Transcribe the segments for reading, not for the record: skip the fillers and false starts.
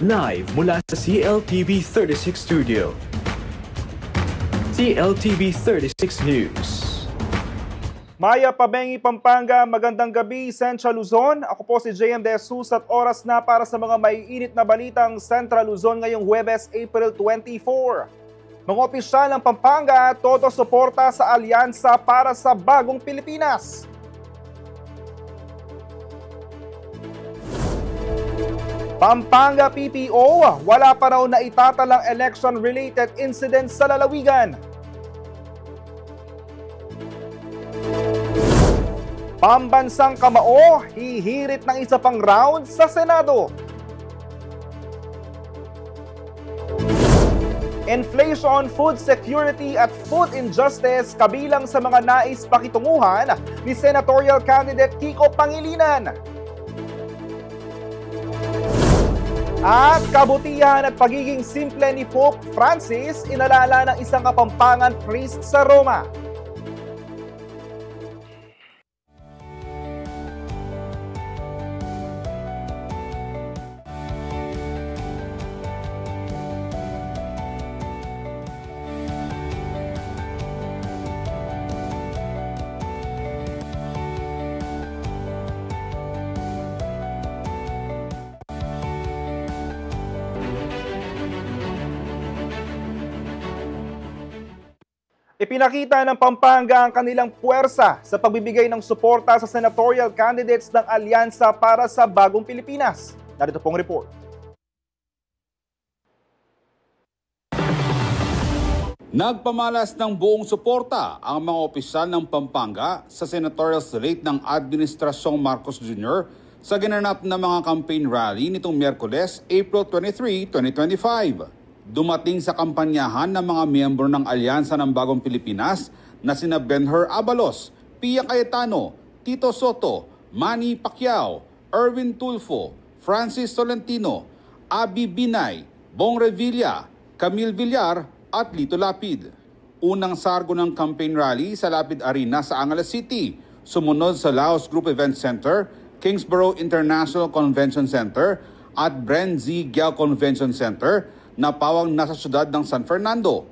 Live mula sa CLTV 36 Studio. CLTV 36 News. Maya Pabengi, Pampanga, magandang gabi, Central Luzon. Ako po si JM De Jesus at oras na para sa mga maiinit na balitang Central Luzon ngayong Huwebes, April 24. Mga opisyal ng Pampanga, todo suporta sa alyansa para sa bagong Pilipinas. Pampanga PPO, wala pa raw na itatalang election-related incidents sa lalawigan. Pambansang kamao, hihirit ng isa pang round sa Senado. Inflation, food security at food injustice kabilang sa mga nais pakitunguhan ni Senatorial candidate Kiko Pangilinan. At kabutihan at pagiging simple ni Pope Francis, inalala ng isang Kapampangan priest sa Roma. Ipinakita ng Pampanga ang kanilang puwersa sa pagbibigay ng suporta sa senatorial candidates ng Alyansa para sa Bagong Pilipinas. Narito pong report. Nagpamalas ng buong suporta ang mga opisyal ng Pampanga sa senatorial slate ng Administrasyong Marcos Jr. sa ginanap na mga campaign rally nitong Miyerkules, April 23, 2025. Dumating sa kampanyahan ng mga miyembro ng Alyansa ng Bagong Pilipinas na sina Benher Abalos, Pia Cayetano, Tito Soto, Manny Pacquiao, Erwin Tulfo, Francis Tolentino, Abby Binay, Bong Revilla, Camille Villar at Lito Lapid. Unang sargo ng campaign rally sa Lapid Arena sa Angeles City, sumunod sa Laos Group Event Center, Kingsborough International Convention Center at Bren Z. Giao Convention Center na pawang nasa syudad ng San Fernando.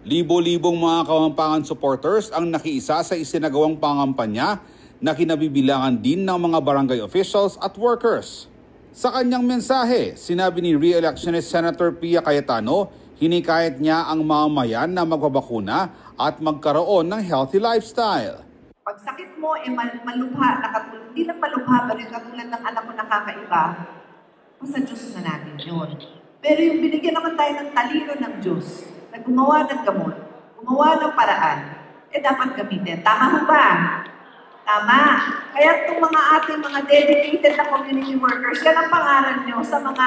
Libo-libong mga Kapampangan supporters ang nakiisa sa isinagawang pangampanya na kinabibilangan din ng mga barangay officials at workers. Sa kanyang mensahe, sinabi ni re-electionist Senator Pia Cayetano, hinikayat niya ang mamamayan na magbabakuna at magkaroon ng healthy lifestyle. Pag sakit mo, malubha, hindi lang malubha, pero yung katulad ng anak ko nakakaiba, sa Diyos na natin yun. Pero yung binigyan naman tayo ng talino ng Diyos, na gumawa ng gamot, gumawa ng paraan, dapat gamitin. Tama ho ba? Tama. Kaya itong mga ating mga dedicated na community workers, yan ang pangaral nyo sa mga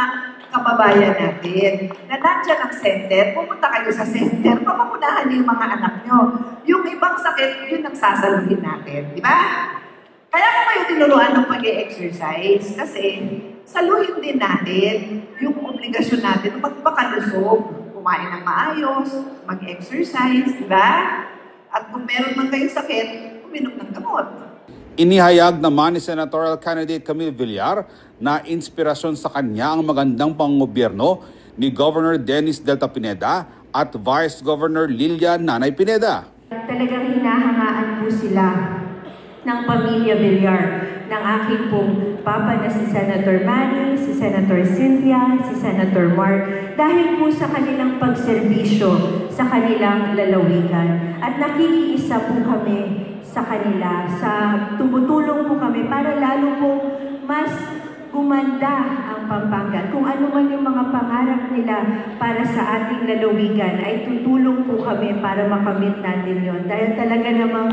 kababayan natin. Na nandiyan ang center, pumunta kayo sa center, papakunahan niyo yung mga anak nyo. Yung ibang sakit, yun ang sasaluhin natin. Di ba? Kaya kung kayo tinuruan ng pag-e-exercise, kasi saluhin din natin yung obligasyon natin magpakalusog, kumain ng maayos, mag-exercise, di ba? At kung meron man kayong sakit, uminom ng gamot. Inihayag naman ni Senatorial candidate Camille Villar na inspirasyon sa kanya ang magandang panggobyerno ni Governor Dennis Delta Pineda at Vice Governor Lilian Nanay Pineda. Talagang hinahangaan po sila ng pamilya Villar, ng aking pong papa na si Senator Manny, si Senator Cynthia, si Senator Mark, dahil po sa kanilang pagserbisyo sa kanilang lalawigan. At nakikiisa po kami sa kanila, tumutulong po kami para lalo po mas gumanda ang Pampanga. Kung ano man yung mga pangarap nila para sa ating lalawigan, ay tutulong po kami para makamit natin yon. Dahil talaga namang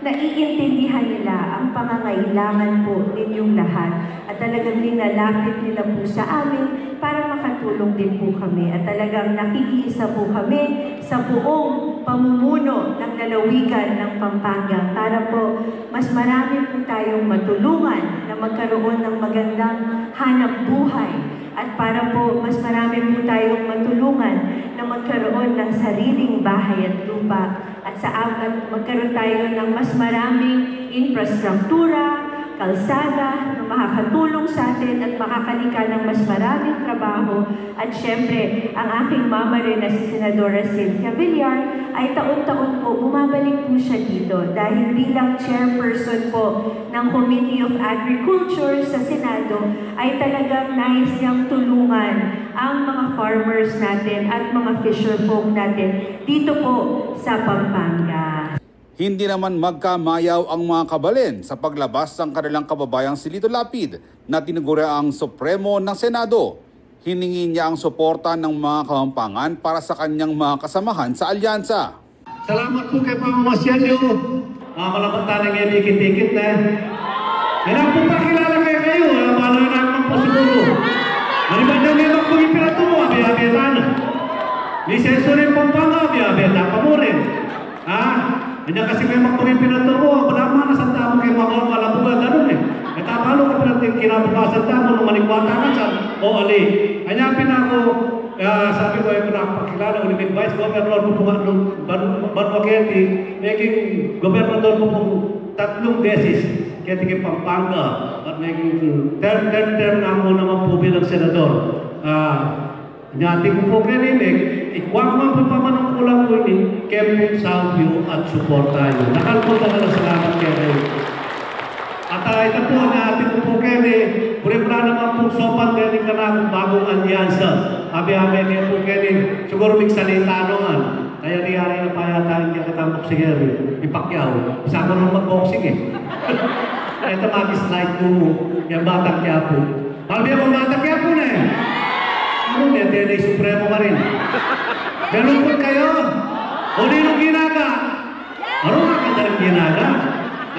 naiintindihan nila ang pangangailangan po ninyong lahat. At talagang nilalapit nila po sa amin para makatulong din po kami. At talagang nakikiisa po kami sa buong pamumuno ng lalawigan ng Pampanga para po mas marami po tayong matulungan na magkaroon ng magandang hanap buhay at para po mas marami po tayong matulungan na magkaroon ng sariling bahay at lupa at sa agad magkaroon tayo ng mas maraming infrastruktura, kalsada na makakatulong sa atin at makakalikha ng mas maraming trabaho. At syempre, ang aking mama rin na si Senadora Cynthia Villar ay taon-taon po bumabalik po siya dito dahil bilang chairperson po ng Committee of Agriculture sa Senado ay talagang nais niyang tulungan ang mga farmers natin at mga fisherfolk natin dito po sa Pampanga. Hindi naman magkamayaw ang mga kabalin sa paglabas ng kanilang kababayang si Lito Lapid na tinuguri ang Supremo ng Senado. Hiningi niya ang suporta ng mga Kapampangan para sa kanyang mga kasamahan sa alyansa. Salamat po kay pamamasyal niyo. Malabata na ngayon ikit-ikit na. Yan po pa kilala kayo. Paano yun naman po siguro. Maliban niyo ngayon kung ipirato mo, abi-abiatan. Lisenso rin Pampanga, abi-abiatan pa mo rin. Hindi kasi may maktuwing pinaturo, malama na sa tamo kayo mga malabuga, ganun eh. At paano ka pinating kinabukasan tamo nung manikwata ka siya, o ali. Anyapin ako, sabi ko ay nakapakilala, Unimig Vice Governor po po ng Banwaquete, naging gobernador po po 3 beses, kaya tingin Pampanga, at naging third term na ako naman po bilang senador. Nyati ko po kayo rin ikwak man po pamanungkulang po ini, kempo sa view at support tayo. Nakalpunta na lang salamat kayo. At ito po, nyati ko po kayo rin, pura naman po sopan kayo rin ka na bagong alyansa. Abi-abi kayo po kayo rin, siguro may salita naman. Kaya riyari na pa yata hindi kita boxing ipakyaw. Isa ko nung mag-boxing eh. Ito mag-slide ko mo, yung batang kaya po. Malbi akong batang kaya po na eh. Ano niya, Tenay Supremo ka rin. Galungkot kayo. O ninong ginaga. Ano nga ka na ginaga?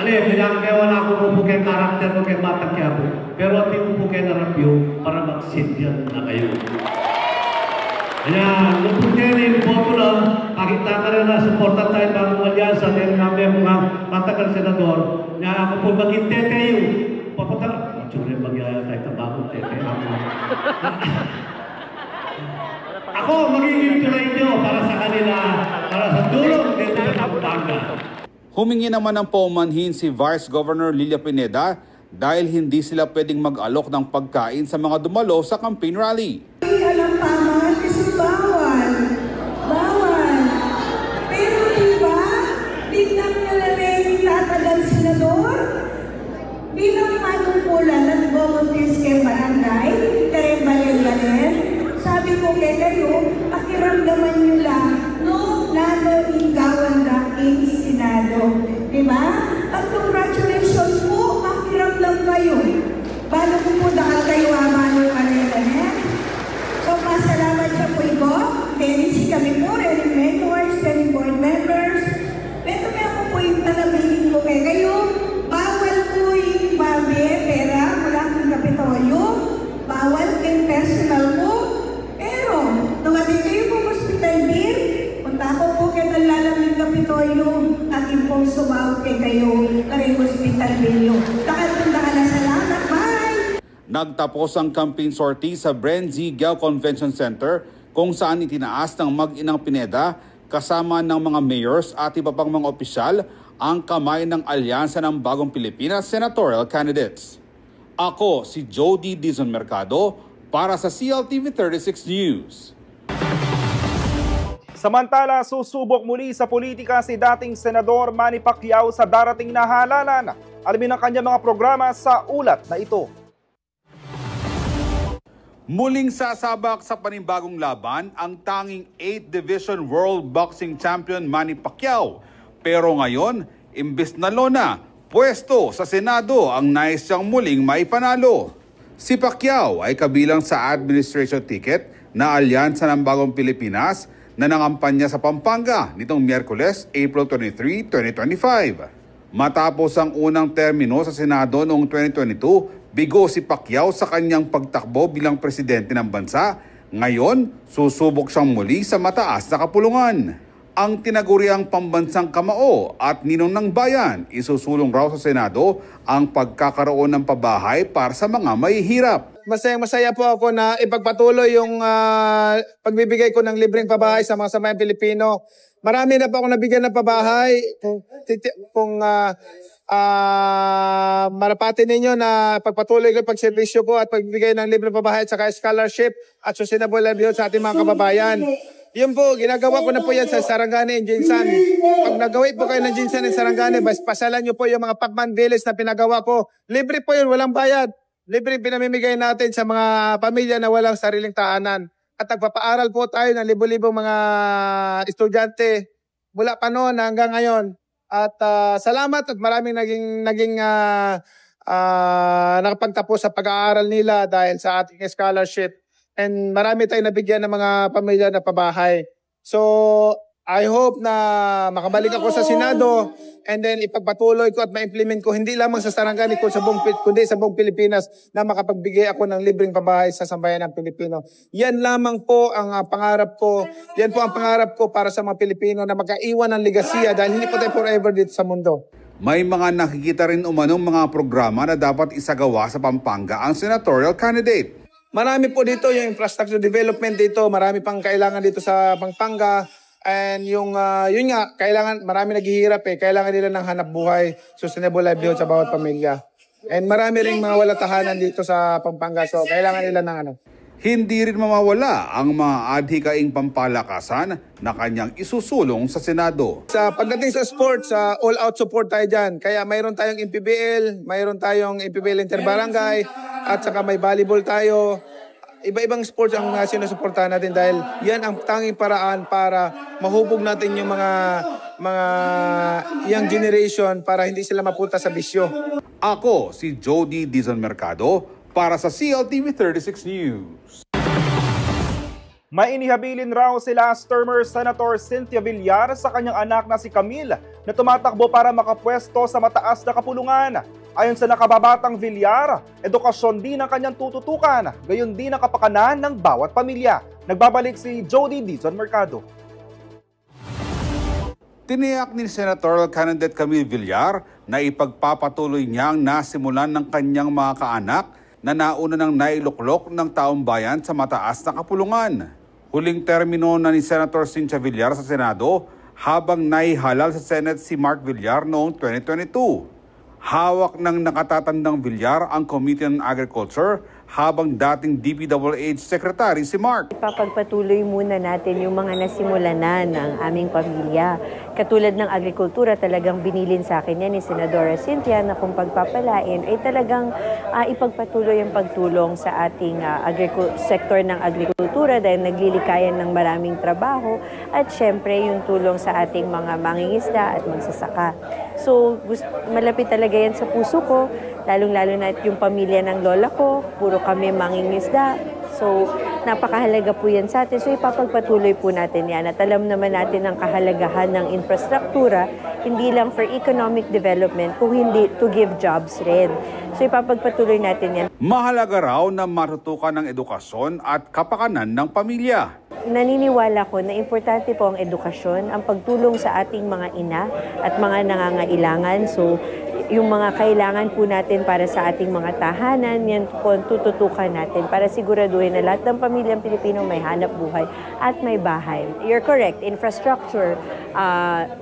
Alim, bilang kayo wala ko po kay karakter ko kay Batang Quiapo. Pero at hindi po kayo narapyo para mag-sidyan na kayo. Kaya, nung po Tenay, boto lang, pakita ka rin na supportan tayo bagong alyansa dahil nga may mga matagal senador. Kaya ako po maging teteyo. Papunta, matsuri magyaya tayo ng bagong teteyo. Ako, magiging tulay nyo para sa kanila, para sa tulong dito sa Pampanga. Humingi naman ng paumanhin si Vice Governor Lilia Pineda dahil hindi sila pwedeng mag-alok ng pagkain sa mga dumalo sa campaign rally. Alam paman kasi bawal. Bawal. Pero diba, biglang nyo na rin tatagal senador? Bilang manungkulan ng volunteers kay barangay, kay Balil-Balil, sabi ko kayo, pakiramdaman nyo lang, no, lalo ingawan daking Senado. Diba? At congratulations po, pakiramdam kayo. Paano ko po dahil kayo amano kanila. So, masalamat siya po ito. Tenisi kami po, running mentors, running board members. Ito kaya po po yung tanabilin ko kayo. Bawal po yung babi, pera, mula kong Kapitolyo. Bawal kayong personal po. Tumating kayo po hospital bill, punta ko po kayo ng lalamig Kapitolyo at yung pong sumawag kayo na rin hospital bill nyo. Punta ka na sa lahat. Bye! Nagtapos ang campaign sortie sa Brenzy Giao Convention Center kung saan itinaas ng mag-inang Pineda kasama ng mga mayors at iba pang mga opisyal ang kamay ng alyansa ng Bagong Pilipinas senatorial candidates. Ako si Jody Dizon Mercado para sa CLTV 36 News. Samantala, susubok muli sa politika si dating Senador Manny Pacquiao sa darating na halalan. Alamin ang kanyang mga programa sa ulat na ito. Muling sasabak sa panibagong laban ang tanging 8th Division World Boxing Champion Manny Pacquiao. Pero ngayon, imbes na lona, pwesto sa Senado ang nais siyang muling maipanalo. Si Pacquiao ay kabilang sa administration ticket na alyansa ng Bagong Pilipinas na nangampanya sa Pampanga nitong Miyerkules, April 23, 2025. Matapos ang unang termino sa Senado noong 2022, bigo si Pacquiao sa kanyang pagtakbo bilang presidente ng bansa. Ngayon, susubok siyang muli sa mataas na kapulungan. Ang tinaguriang pambansang kamao at ninong ng bayan, isusulong raw sa Senado ang pagkakaroon ng pabahay para sa mga mahihirap. Masaya po ako na ipagpatuloy yung pagbibigay ko ng libreng pabahay sa mga samayan Pilipino. Marami na po ako nabigyan ng pabahay. Kung marapati ninyo na pagpatuloy ko pagservisyo ko at pagbigay ng libreng pabahay at saka scholarship at sustainable livelihood sa ating mga kababayan. Yun po, ginagawa ko na po yan sa Sarangani and Jinsan. Pag nagawi po kayo ng Jinsan and Sarangani, pasalan nyo po yung mga Pacman Village na pinagawa ko. Libre po yun, walang bayad. Libre pinamimigay natin sa mga pamilya na walang sariling taanan. At nagpapaaral po tayo ng libo-libong mga estudyante mula pa noon hanggang ngayon. At salamat at maraming naging nakapagtapos sa pag-aaral nila dahil sa ating scholarship. And marami tayong nabigyan ng mga pamilya na pabahay. So, I hope na makabalik ako sa Senado and then ipagpatuloy ko at ma-implement ko hindi lamang sa Sarangani kundi sa buong Pilipinas na makapagbigay ako ng libreng pabahay sa sambayan ng Pilipino. Yan lamang po ang pangarap ko. Yan po ang pangarap ko para sa mga Pilipino na magkaiwan ng legasiya dahil hindi po tayo forever dito sa mundo. May mga nakikita rin umanong mga programa na dapat isagawa sa Pampanga ang senatorial candidate. Marami po dito yung infrastructure development dito. Marami pang kailangan dito sa Pampanga. And yun nga, marami naghihirap kailangan nila ng hanap buhay, sustainable livelihood sa bawat pamilya. And marami ring mga wala tahanan dito sa Pampanga, so kailangan nila ng Hindi rin mawawala ang mga adhikaing pampalakasan na kanyang isusulong sa Senado. Sa pagdating sa sports, all-out support tayo dyan. Kaya mayroon tayong MPBL, mayroon tayong MPBL Interbarangay, at saka may volleyball tayo. Iba-ibang sports ang sinusuportahan natin dahil yan ang tanging paraan para mahubog natin yung mga young generation para hindi sila mapunta sa bisyo. Ako si Jody Dizon Mercado para sa CLTV 36 News. May inihabilin raw si last termer Senator Cynthia Villar sa kanyang anak na si Camille na tumatakbo para makapwesto sa mataas na kapulungan. Ayon sa nakababatang Villar, edukasyon din ang kanyang tututukan, gayon din ang kapakanan ng bawat pamilya. Nagbabalik si Jody Dizon Mercado. Tiniyak ni Senatorial Candidate Camille Villar na ipagpapatuloy niyang nasimulan ng kanyang mga kaanak na nauna ng nailuklok ng taong bayan sa mataas na kapulungan. Huling termino na ni Senator Cynthia Villar sa Senado habang naihalal sa Senate si Mark Villar noong 2022. Hawak ng nakatatandang Villar ang Committee on Agriculture habang dating DPWH Secretary si Mark. Ipapagpatuloy muna natin yung mga nasimulan na ng aming pamilya. Katulad ng agrikultura, talagang binilin sa akin yan ni Senadora Cynthia na kung pagpapalain ay talagang ipagpatuloy ang pagtulong sa ating sektor ng agrikultura dahil naglilikayan ng maraming trabaho at syempre yung tulong sa ating mga mangingisda at magsasaka. So malapit talaga yan sa puso ko, lalong-lalo na yung pamilya ng lola ko, puro kami mangingisda. So, napakahalaga po yan sa atin. So, ipapagpatuloy po natin yan. At alam naman natin ang kahalagahan ng infrastruktura, hindi lang for economic development, kung hindi to give jobs rin. So, ipapagpatuloy natin yan. Mahalaga raw na matutukan ng edukasyon at kapakanan ng pamilya. Naniniwala ko na importante po ang edukasyon, ang pagtulong sa ating mga ina at mga nangangailangan. So, yung mga kailangan po natin para sa ating mga tahanan, yan po tututukan natin para siguraduhin na lahat ng pamilyang Pilipino may hanap buhay at may bahay. You're correct, infrastructure,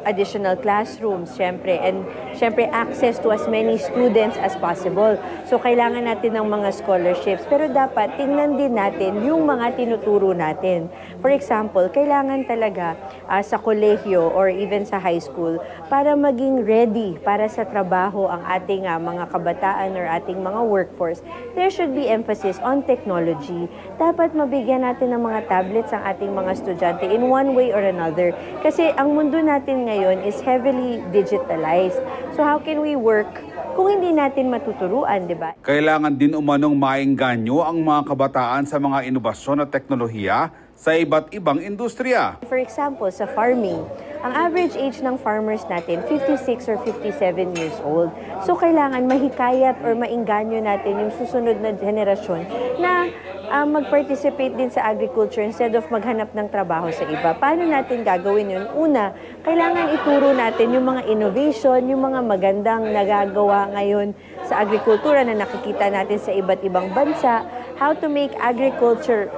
additional classrooms, syempre, and syempre access to as many students as possible. So kailangan natin ng mga scholarships, pero dapat tingnan din natin yung mga tinuturo natin. For example, kailangan talaga sa kolehiyo or even sa high school para maging ready para sa trabaho ang ating mga kabataan or ating mga workforce, there should be emphasis on technology. Dapat mabigyan natin ng mga tablets ang ating mga estudyante in one way or another. Kasi ang mundo natin ngayon is heavily digitalized. So how can we work kung hindi natin matuturuan, di ba? Kailangan din umanong maengganyo ang mga kabataan sa mga inobasyon at teknolohiya sa iba't ibang industriya. For example, sa farming, ang average age ng farmers natin, 56 or 57 years old. So, kailangan mahikayat or maengganyo natin yung susunod na henerasyon na mag-participate din sa agriculture instead of maghanap ng trabaho sa iba. Paano natin gagawin yun? Una, kailangan ituro natin yung mga innovation, yung mga magandang nagagawa ngayon sa agrikultura na nakikita natin sa iba't ibang bansa. how to make agriculture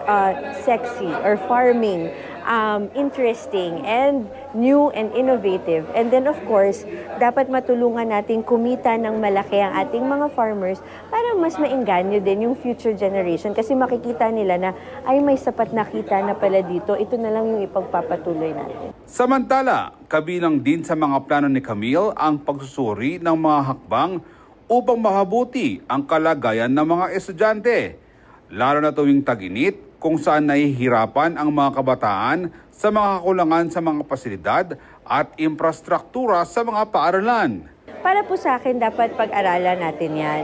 sexy or farming interesting and new and innovative. And then of course, dapat matulungan natin kumita ng malaki ang ating mga farmers para mas maengganyo din yung future generation kasi makikita nila na ay may sapat na kita na pala dito, ito na lang yung ipagpapatuloy natin. Samantala, kabilang din sa mga plano ni Camille ang pagsusuri ng mga hakbang upang mahabuti ang kalagayan ng mga estudyante, lalo na tuwing tag-init kung saan nahihirapan ang mga kabataan sa mga kakulangan sa mga pasilidad at infrastruktura sa mga paaralan. Para po sa akin, dapat pag-aralan natin yan.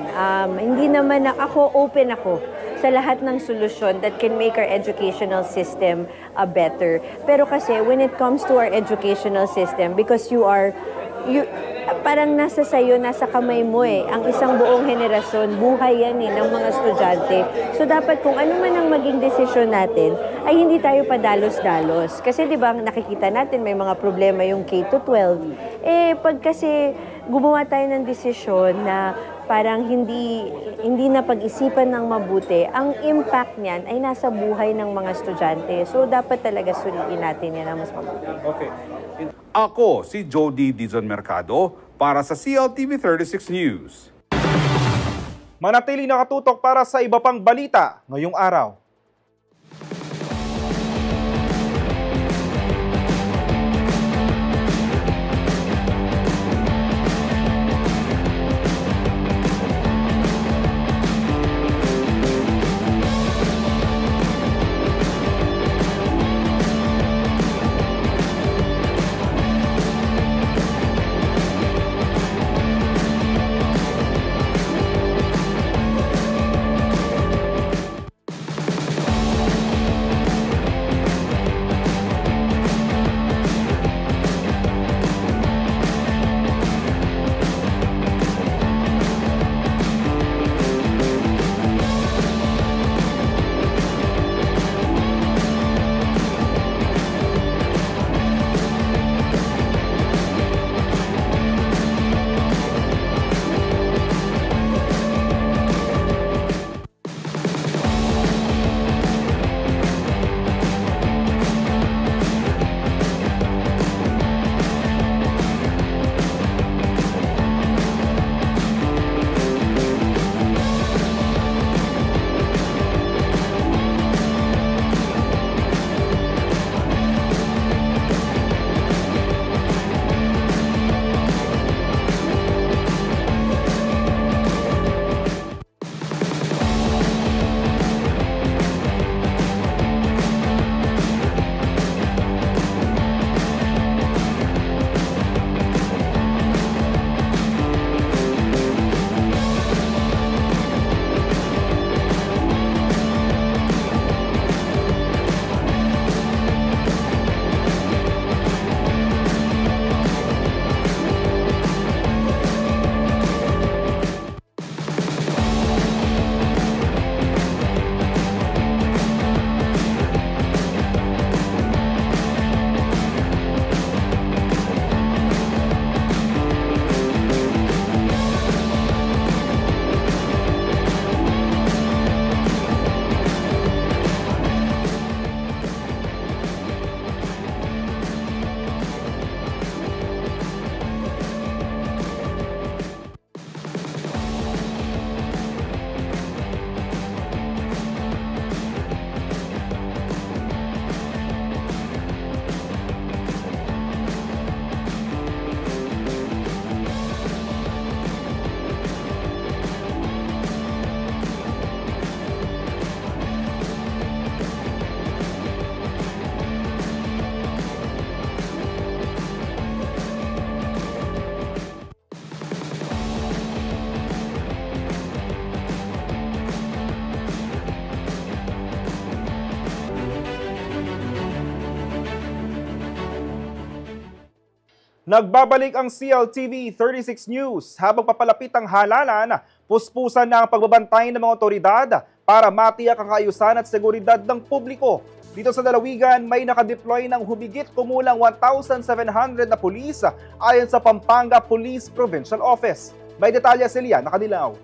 Hindi naman open ako sa lahat ng solusyon that can make our educational system better. Pero kasi when it comes to our educational system, because parang nasa sayo, nasa kamay mo ang isang buong henerasyon, buhay yan ng mga estudyante. So dapat kung ano man ang maging desisyon natin, ay hindi tayo padalos-dalos. Kasi di ba nakikita natin may mga problema yung K-12. Pag kasi gumawa tayo ng desisyon na parang hindi na pag-isipan ng mabuti, ang impact niyan ay nasa buhay ng mga estudyante. So dapat talaga suriin natin yan ang mas mabuti. Okay. Ako si Jody Dizon Mercado para sa CLTV 36 News. Manatili nakatutok para sa iba pang balita ngayong araw. Nagbabalik ang CLTV 36 News habang papalapit ang halalan, puspusan na ang pagbabantay ng mga otoridad para matiyak ang kaayusan at seguridad ng publiko. Dito sa Dalawigan, may nakadeploy ng humigit kumulang 1,700 na pulis ayon sa Pampanga Police Provincial Office. May detalye si Lian Nakadilaw.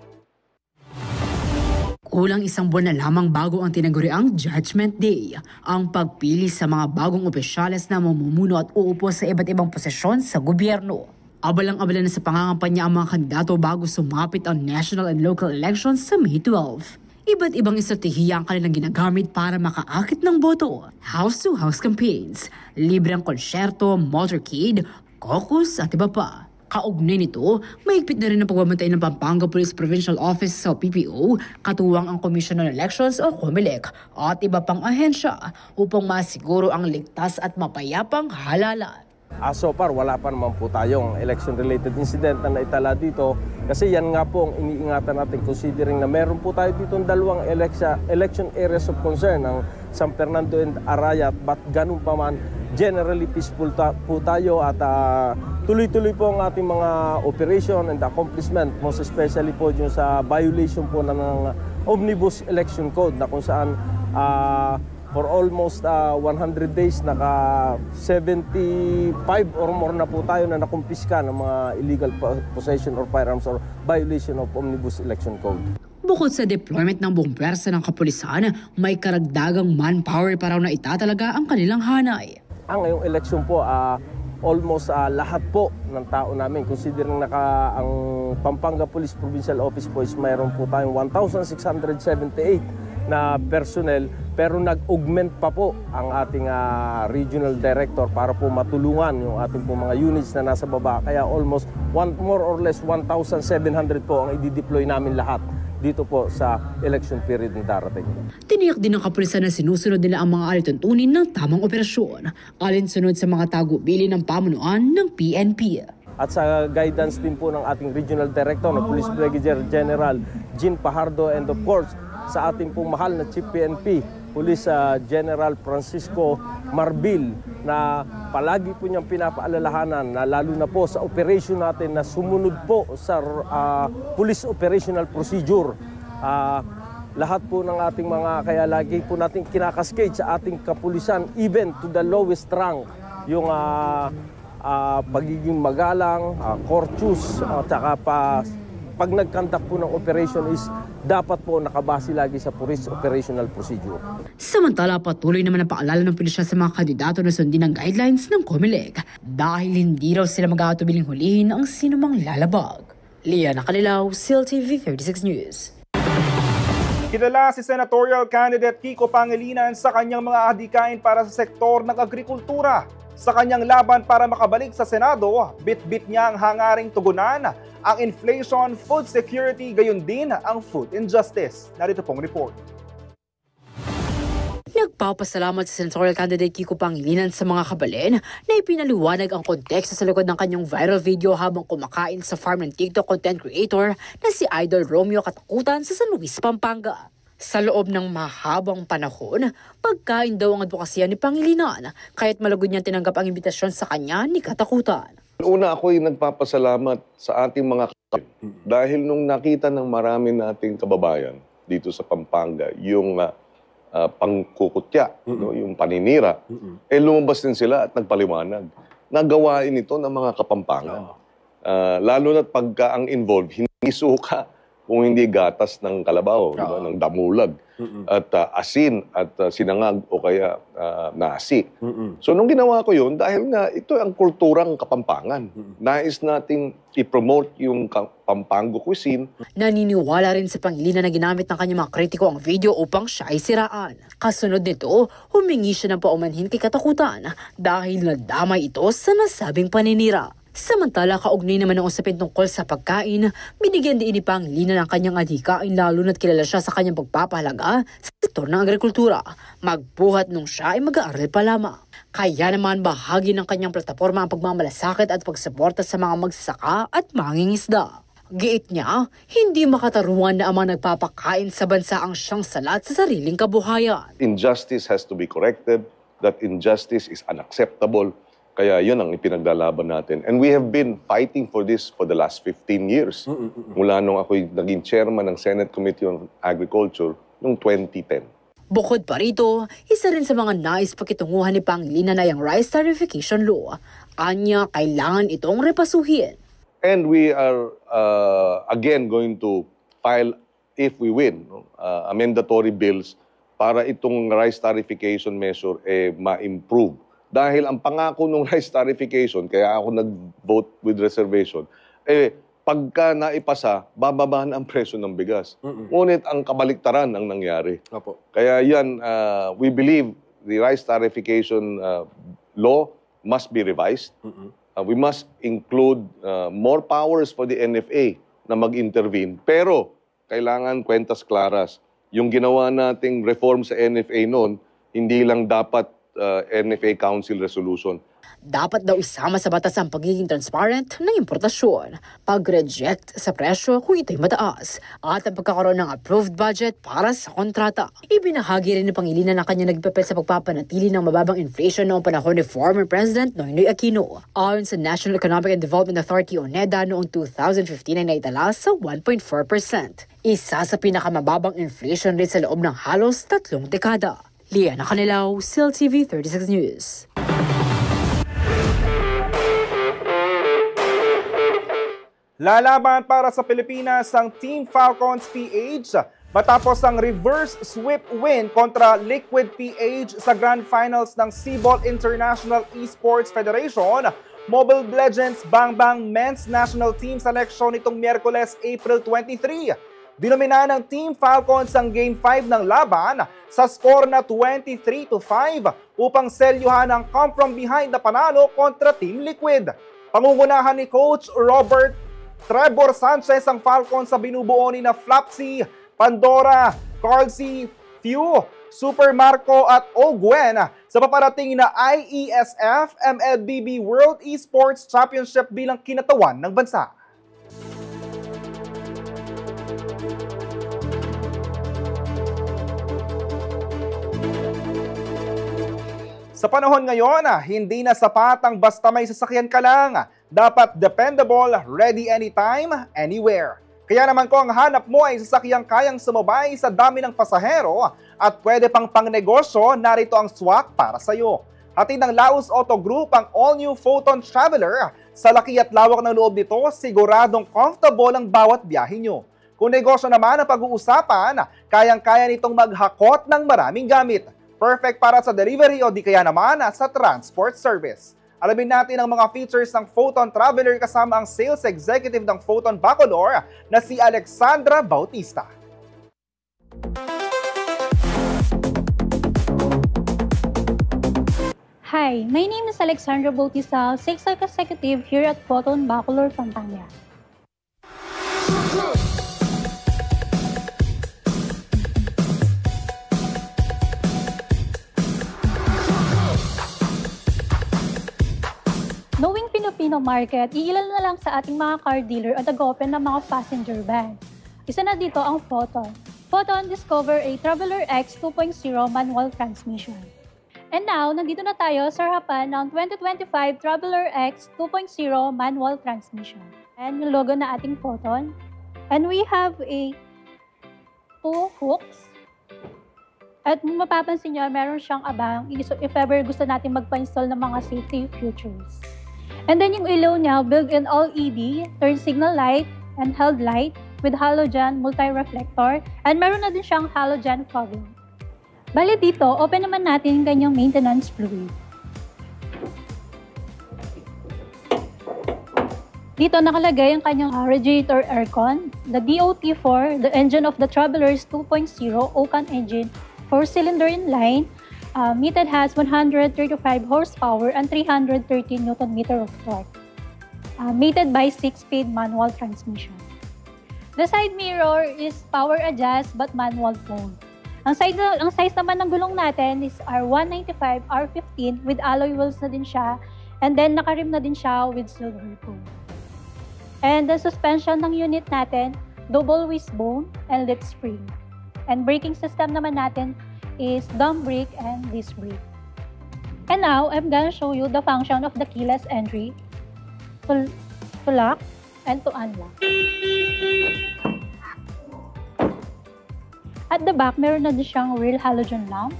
Kulang isang buwan na lamang bago ang tinaguriang Judgment Day, ang pagpili sa mga bagong opisyales na mamumuno at uupo sa iba't ibang posisyon sa gobyerno. Abalang-abala na sa pangangampanya ang mga kandidato bago sumapit ang national and local elections sa May 12. Iba't ibang estratehiya ang kanilang ginagamit para makaakit ng boto. House-to-house campaigns, libreng konsyerto, motorcade, caucus at iba pa. Kaugnay nito, mahigpit na rin ang pagbabantay ng Pampanga Police Provincial Office sa PPO, katuwang ang Commission on Elections o COMELEC at iba pang ahensya upang masiguro ang ligtas at mapayapang halalan. So far, wala pa naman po tayong election-related incident na naitala dito kasi yan nga po ang iniingatan natin considering na meron po tayo dito dalawang election areas of concern, ang San Fernando and Arayat, but ganun pa man, generally peaceful po tayo at tuloy-tuloy po ang ating mga operation and accomplishment, most especially po yung sa violation po ng Omnibus Election Code na kung saan for almost 100 days, naka 75 or more na po tayo na nakumpiska ng mga illegal possession or firearms or violation of Omnibus Election Code. Bukod sa deployment ng buong pwersa ng kapulisan, may karagdagang manpower pa raw na itatalaga ang kanilang hanay. Ang ngayong election po, almost lahat po ng tao namin, considering ang Pampanga Police Provincial Office po is mayroon po tayong 1,678 na personnel, pero nag-augment pa po ang ating regional director para po matulungan yung ating po mga units na nasa baba. Kaya almost more or less 1,700 po ang i-deploy namin lahat dito po sa election period na darating. Tiniyak din ng kapulisan na sinusunod nila ang mga alituntunin ng tamang operasyon, alinsunod sa mga tagubilin ng pamunuan ng PNP. At sa guidance din po ng ating regional director na Police Brigadier General Jean Pajardo, and of course sa ating pong mahal na Chief PNP, Police General Francisco Marbil, na palagi po niyang pinapaalalahanan na lalo na po sa operation natin na sumunod po sa police operational procedure. Lahat po ng ating mga, kaya lagi po natin kinakaskade sa ating kapulisan, even to the lowest rank, yung pagiging magalang, courteous, at saka pag nag-conduct po ng operation is dapat po nakabase lagi sa police operational procedure. Samantala, patuloy naman ang paalala ng pulisya sa mga kandidato na sundin ang guidelines ng COMELEC dahil hindi raw sila mag-aatubiling hulihin ang sinumang lalabag. Liana Calilaw, CLTV 36 News. Kilala si Senatorial Candidate Kiko Pangilinan sa kanyang mga adhikain para sa sektor ng agrikultura. Sa kanyang laban para makabalik sa Senado, bit-bit niya ang hangaring tugunan ang inflation, food security, gayon din ang food injustice. Narito pong report. Nagpapasalamat si Senatorial Candidate Kiko Pangilinan sa mga kabalen na ipinaliwanag ang konteksto sa likod ng kanyang viral video habang kumakain sa farm ng TikTok content creator na si Idol Romeo Katakutan sa San Luis, Pampanga. Sa loob ng mahabang panahon, pagkain daw ang advokasya ni Pangilinan, kaya't malugod niyang tinanggap ang imbitasyon sa kanya ni Katakutan. Una ako'y nagpapasalamat sa ating mga kapatid dahil nung nakita ng marami nating kababayan dito sa Pampanga yung pangkukutya, yung paninira, lumabas din sila at nagpaliwanag. Nagawain ito ng mga Kapampangan. Lalo na't pagka ang involved, hindi suka kung hindi gatas ng kalabaw, diba? Ng damulag, at asin, at sinangag o kaya nasi. So nung ginawa ko yun, dahil nga ito ang kulturang Kapampangan. Nais nating i-promote yung Pampango cuisine. Naniniwala rin sa Pangilinan na ginamit ng kanyang mga kritiko ang video upang siya ay siraan. Kasunod nito, humingi siya ng paumanhin kay Katakutan dahil nadamay ito sa nasabing paninira. Samantala, kaugnay naman ng usapin tungkol sa pagkain, binigyan din ni Pangilinan ang kanyang adhikain lalo na't kilala siya sa kanyang pagpapahalaga sa sektor ng agrikultura. Magbuhat nung siya ay mag-aaral pa lamang. Kaya naman bahagi ng kanyang plataforma ang pagmamalasakit at pagsuporta sa mga magsasaka at mangingisda. Giit niya, hindi makatarungan na ang mga nagpapakain sa bansa ang siyang salat sa sariling kabuhayan. Injustice has to be corrected. That injustice is unacceptable. Kaya yun ang ipinaglalaban natin. And we have been fighting for this for the last 15 years. Mula nung ako'y naging chairman ng Senate Committee on Agriculture noong 2010. Bukod pa rito, isa rin sa mga nais pakitunguhan ni Pangilinan ay ang Rice Tarification Law. Anya, kailangan itong repasuhin. And we are again going to file if we win, mandatory bills para itong rice tarification measure ma-improve. Dahil ang pangako ng rice tarification, kaya ako nag-vote with reservation, pagka naipasa, bababahan ang presyo ng bigas. Ngunit ang kabaliktaran ang nangyari. Kaya yan, we believe the rice tarification law must be revised. We must include more powers for the NFA na mag-intervene. Pero, kailangan kwentas klaras. Yung ginawa nating reform sa NFA noon, hindi lang dapat NFA Council resolution. Dapat daw isama sa batas ang pagiging transparent ng importasyon, pag-reject sa presyo kung ito'y mataas, at ang pagkakaroon ng approved budget para sa kontrata. Ibinahagi rin ng Pangilinan na kanya nagpapel sa pagpapanatili ng mababang inflation noong panahon ni former President Noynoy Aquino. Ayon sa National Economic and Development Authority o NEDA noong 2015 ay naitala sa 1.4%. Isa sa pinakamababang inflation rate sa loob ng halos 3 dekada. Liana Canilaw, CLTV 36 News. Lalaban para sa Pilipinas ang Team Falcons PH matapos ang reverse sweep win kontra Liquid PH sa Grand Finals ng C-Ball International Esports Federation. Mobile Legends Bang Bang Men's National Team Selection nitong Miyerkules, April 23. Dinomina ng Team Falcons ang Game 5 ng laban sa score na 23-5 upang selyuhan ang come from behind na panalo kontra Team Liquid. Pangungunahan ni Coach Robert Trevor Sanchez ang Falcons sa binubuo ni na Flapsy, Pandora, Carlsy, Few, Super Marco at Ogwen sa paparating na IESF MLBB World Esports Championship bilang kinatawan ng bansa. Sa panahon ngayon, hindi na sapat ang basta may sasakyan ka lang. Dapat dependable, ready anytime, anywhere. Kaya naman kung ang hanap mo ay sasakyang kayang sumabay sa dami ng pasahero at pwede pang pangnegosyo, narito ang swak para sa iyo. Hatid ng Laos Auto Group ang all-new Photon Traveler. Sa laki at lawak ng loob nito, siguradong comfortable ang bawat biyahe nyo. Kung negosyo naman ang pag-uusapan, kayang-kaya nitong maghakot ng maraming gamit. Perfect para sa delivery o di kaya naman sa transport service. Alamin natin ang mga features ng Photon Traveler kasama ang sales executive ng Photon Bacolor na si Alexandra Bautista. Hi, my name is Alexandra Bautista, sales executive here at Photon Bacolor, Pampanga. Knowing Filipino market, iilan na lang sa ating mga car dealer at nag-open ng mga passenger van. Isa na dito ang Photon. Photon Discover a Traveler X 2.0 manual transmission. And now, nandito na tayo sa harapan ng 2025 Traveler X 2.0 manual transmission. And yung logo na ating Photon. And we have a 2 hooks. At mapapansin nyo, meron siyang abang if ever gusto natin magpa-install ng mga safety features. And then yung ilaw niya, built-in LED, turn signal light, and held light with halogen multi-reflector. And meron na din siyang halogen fog lamp. Bali dito, open naman natin yung kanyang maintenance fluid. Dito nakalagay ang kanyang radiator aircon, the DOT4, the engine of the Travelers 2.0 Okan engine, 4-cylinder inline, Meted has 135 horsepower and 330 Nm of torque. Mated by 6-speed manual transmission. The side mirror is power adjust but manual mode. Ang size naman ng gulong natin is R195 R15 with alloy wheels na din siya, and then nakarim na din siya with silver tone. And the suspension ng unit natin, double wishbone and leaf spring. And braking system naman natin is dump brake and disc brake. And now, I'm gonna show you the function of the keyless entry to lock and to unlock. At the back, meron na din siyang real halogen lamp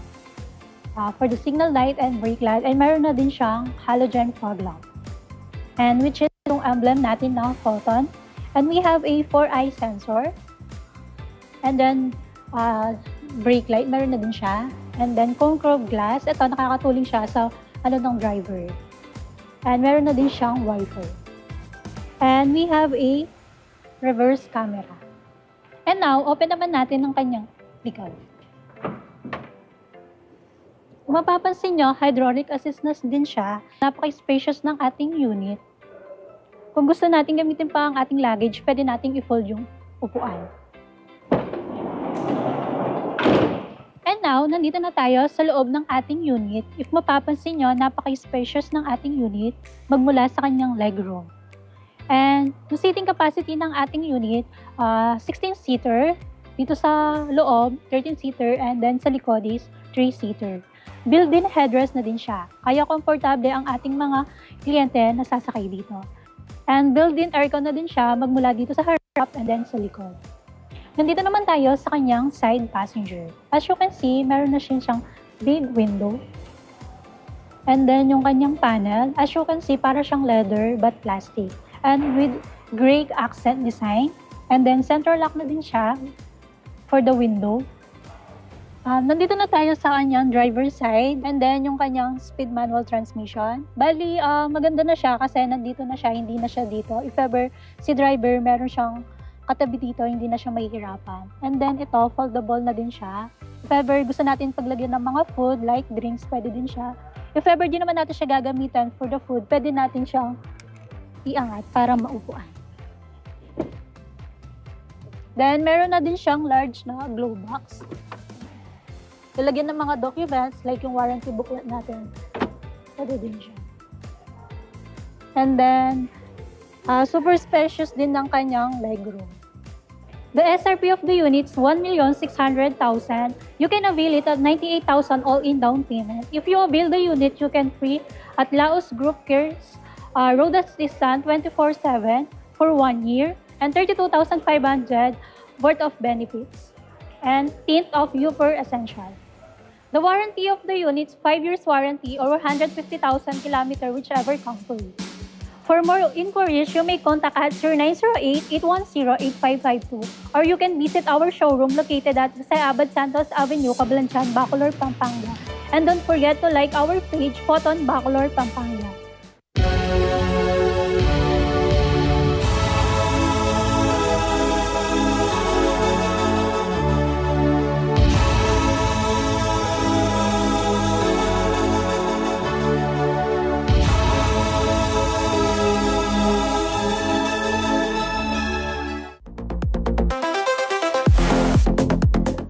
for the signal light and brake light, and meron na din siyang halogen fog lamp. And which is yung emblem natin ng Photon. And we have a 4-eye sensor And then, brake light, meron na din siya. And then, cone curve glass. Ito, nakakatuling siya sa ng driver. And meron na din siyang wiper. And we have a reverse camera. And now, open naman natin ang kanyang likod. Kung mapapansin nyo, hydraulic assist na din siya. Napaka-spacious ng ating unit. Kung gusto natin gamitin pa ang ating luggage, pwede nating i-fold yung upuan. And now, nandito na tayo sa loob ng ating unit. If mapapansin nyo, napaka-spacious ng ating unit magmula sa kanyang legroom. And yung seating capacity ng ating unit, 16-seater. Dito sa loob, 13-seater. And then sa likod is 3-seater. Built-in headrest na din siya. Kaya komportable ang ating mga kliyente na sasakay dito. And built-in aircon na din siya magmula dito sa harap and then sa likod. Nandito naman tayo sa kanyang side passenger. As you can see, meron na siyang big window. And then yung kanyang panel, as you can see, para siyang leather but plastic. And with gray accent design. And then center lock na din siya for the window. Nandito na tayo sa kanyang driver's side and then yung kanyang speed manual transmission. Bali, maganda na siya kasi nandito na siya, hindi na siya dito. If ever si driver meron siyang katabi dito, hindi na siya mahihirapan. And then ito, foldable na din siya. If ever gusto natin paglagyan ng mga food like drinks, pwede din siya. If ever di naman natin siya gagamitan for the food, pwede natin siyang iangat para maupuan. Then meron na din siyang large na glove box. Ilagyan ng mga documents, like yung warranty booklet natin. Pwede din siya. And then, super spacious din ng kanyang legroom. The SRP of the unit is 1,600,000. You can avail it at 98,000 all-in down payment. If you avail the unit, you can free at Laos Group Cares Road Assistant 24/7 for 1 year and 32,500 worth of benefits and tint of Uper Essential. The warranty of the unit is 5 years warranty or 150,000 km, whichever comes for you. For more inquiries, you may contact at 0908-810-8552 or you can visit our showroom located at Abad Santos Avenue, Cablanchan, Bacolor, Pampanga. And don't forget to like our page, Photon Bacolor, Pampanga.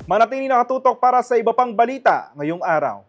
Manatili nakatutok para sa iba pang balita ngayong araw.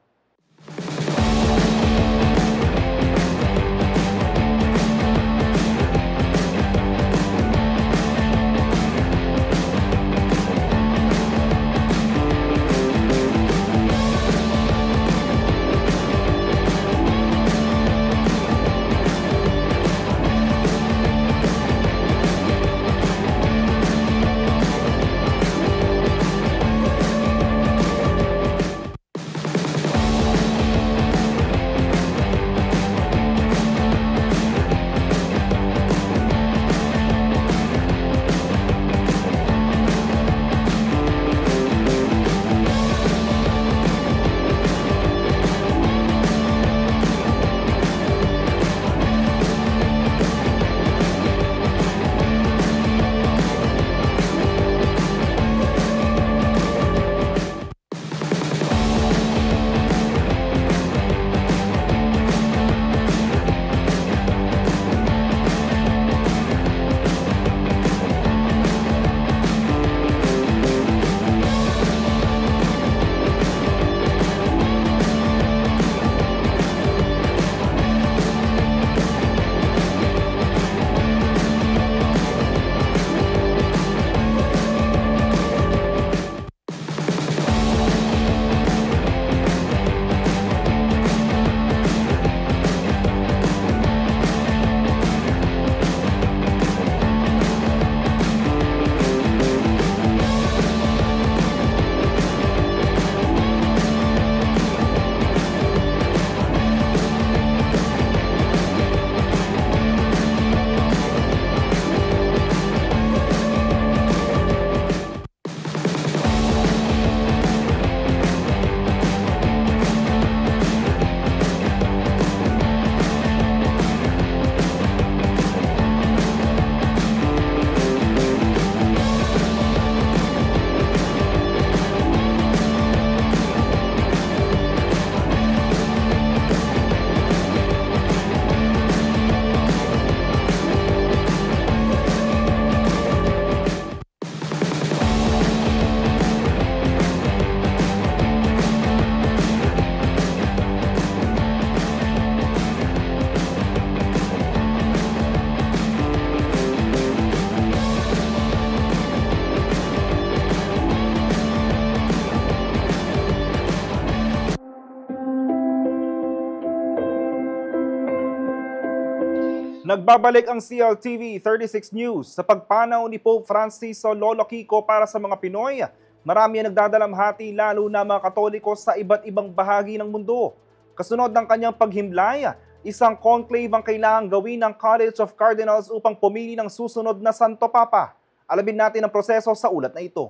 Nagbabalik ang CLTV 36 News sa pagpanaw ni Pope Francis sa Lolo Kiko para sa mga Pinoy. Marami ang nagdadalamhati lalo na mga Katoliko sa iba't ibang bahagi ng mundo. Kasunod ng kanyang paghimlay, isang conclave ang kailangang gawin ng College of Cardinals upang pumili ng susunod na Santo Papa. Alamin natin ang proseso sa ulat na ito.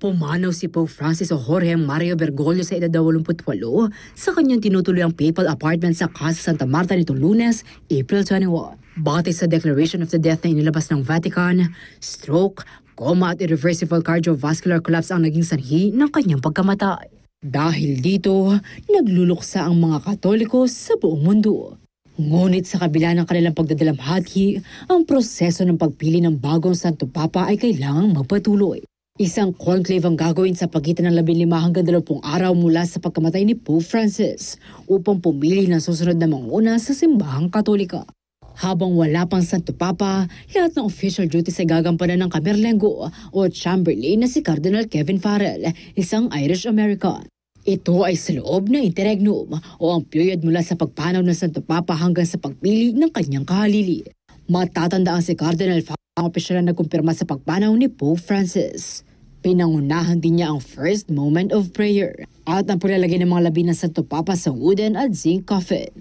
Pumanaw si Pope Francis o Jorge Mario Bergoglio sa edad 88 sa kanyang tinutuluyang papal apartment sa Casa Santa Marta nitong Lunes, April 21. Batay sa Declaration of the Death na inilabas ng Vatican, stroke, coma at irreversible cardiovascular collapse ang naging sanhi ng kanyang pagkamatay. Dahil dito, nagluluksa ang mga Katoliko sa buong mundo. Ngunit sa kabila ng kanilang pagdadalamhati, ang proseso ng pagpili ng bagong Santo Papa ay kailangang magpatuloy. Isang conclave ang gagawin sa pagitan ng 15 hanggang 20 araw mula sa pagkamatay ni Pope Francis upang pumili ng susunod na manguna sa simbahang Katolika. Habang wala pang Santo Papa, lahat ng official duties ay gagampanan ng Camerlengo o Chamberlain na si Cardinal Kevin Farrell, isang Irish-American. Ito ay sa loob ng interregnum o ang period mula sa pagpanaw ng Santo Papa hanggang sa pagpili ng kanyang kahalili. Matatandaan si Cardinal Farrell ang opisyal na nagkumpirma sa pagpanaw ni Pope Francis. Pinangunahan din niya ang first moment of prayer at ang paglalagay ng mga labi ng Santo Papa sa wooden at zinc coffin.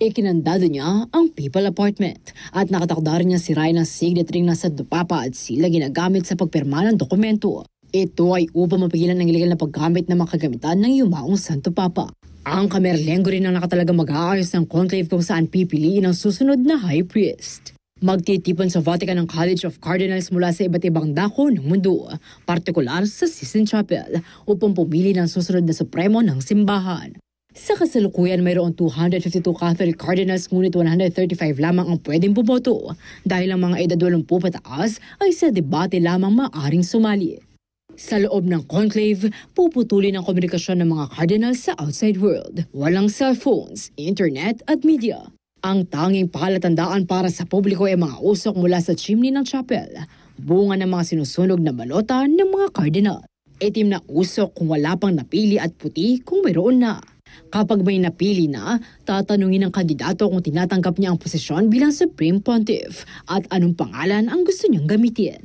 Ikinandado niya ang papal apartment at nakatakda rin niya sirain ang signet ring ng Santo Papa at sila ginagamit sa pagpirma ng dokumento. Ito ay upang mapigilan ang illegal na paggamit ng mga kagamitan ng yumaong Santo Papa. Ang Camerlengo rin ang nakatalagang mag-aayos ng conclave kung saan pipiliin ang susunod na high priest. Magtitipon sa Vatican ang College of Cardinals mula sa iba't ibang dako ng mundo, partikular sa Sistine Chapel, upang pumili ng susunod na supremo ng simbahan. Sa kasalukuyan, mayroong 252 Catholic Cardinals ngunit 135 lamang ang pwedeng bumoto dahil ang mga edad 80 pataas ay sa debate lamang maaring sumali. Sa loob ng conclave, puputulin ang komunikasyon ng mga cardinals sa outside world. Walang cellphones, internet at media. Ang tanging palatandaan para sa publiko ay mga usok mula sa chimney ng chapel, bunga ng mga sinusunog na balota ng mga cardinal. Itim na usok kung wala pang napili at puti kung mayroon na. Kapag may napili na, tatanungin ng kandidato kung tinatanggap niya ang posisyon bilang Supreme Pontiff at anong pangalan ang gusto niyang gamitin.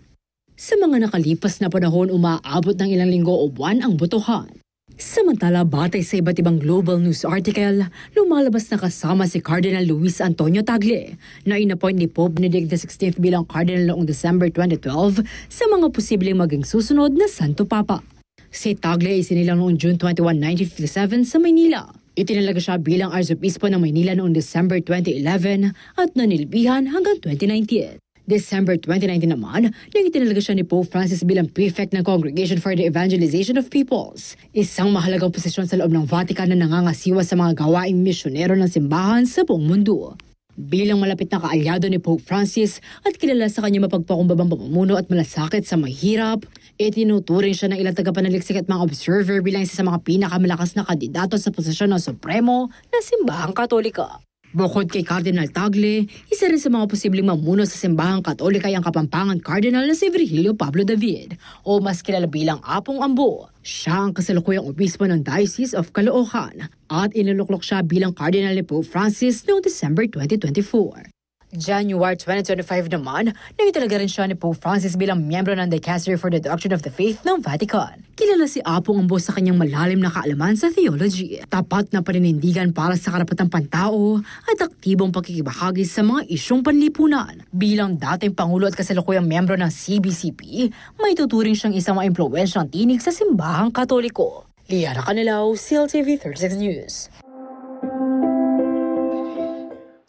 Sa mga nakalipas na panahon, umaabot ng ilang linggo o buwan ang botohan. Samantala, batay sa iba't ibang global news article, lumalabas na kasama si Cardinal Luis Antonio Tagle na inappoint ni Pope Benedict XVI bilang Cardinal noong December 2012 sa mga posibleng maging susunod na Santo Papa. Si Tagle ay sinilang noong June 21, 1957 sa Maynila. Itinalaga siya bilang Arsobispo ng Maynila noong December 2011 at nanilbihan hanggang 2019. December 2019 naman, nang itinalaga siya ni Pope Francis bilang Prefect ng Congregation for the Evangelization of Peoples, isang mahalagang posisyon sa loob ng Vatican na nangangasiwa sa mga gawaing misyonero ng simbahan sa buong mundo. Bilang malapit na kaalyado ni Pope Francis at kilala sa kanyang mapagpakumbabang pamumuno at malasakit sa mahirap, itinuturing siya ng ilang tagapanaliksik at mga observer bilang isa sa mga pinakamalakas na kandidato sa posisyon ng Supremo ng Simbahang Katolika. Bukod kay Cardinal Tagle, isa rin sa mga posibleng mamuno sa Simbahang Katolika ay ang Kapampangan Cardinal na si Virgilio Pablo David o mas kilala bilang Apong Ambo. Siya ang kasalukuyang obispo ng Diocese of Caloocan at iniluklok siya bilang Cardinal ni Pope Francis noong December 2024. January 2025 naman, nangitalaga rin siya ni Pope Francis bilang miyembro ng Dicastery for the Doctrine of the Faith ng Vatican. Kilala si Apong Ambo sa kanyang malalim na kaalaman sa theology, tapat na paninindigan para sa karapatang pantao at aktibong pakikibahagi sa mga isyong panlipunan. Bilang dating Pangulo at kasalukuyang miyembro ng CBCP, may tuturing siyang isang maimpluwensyang tinig sa Simbahang Katoliko. Liana Canilao, CLTV 36 News.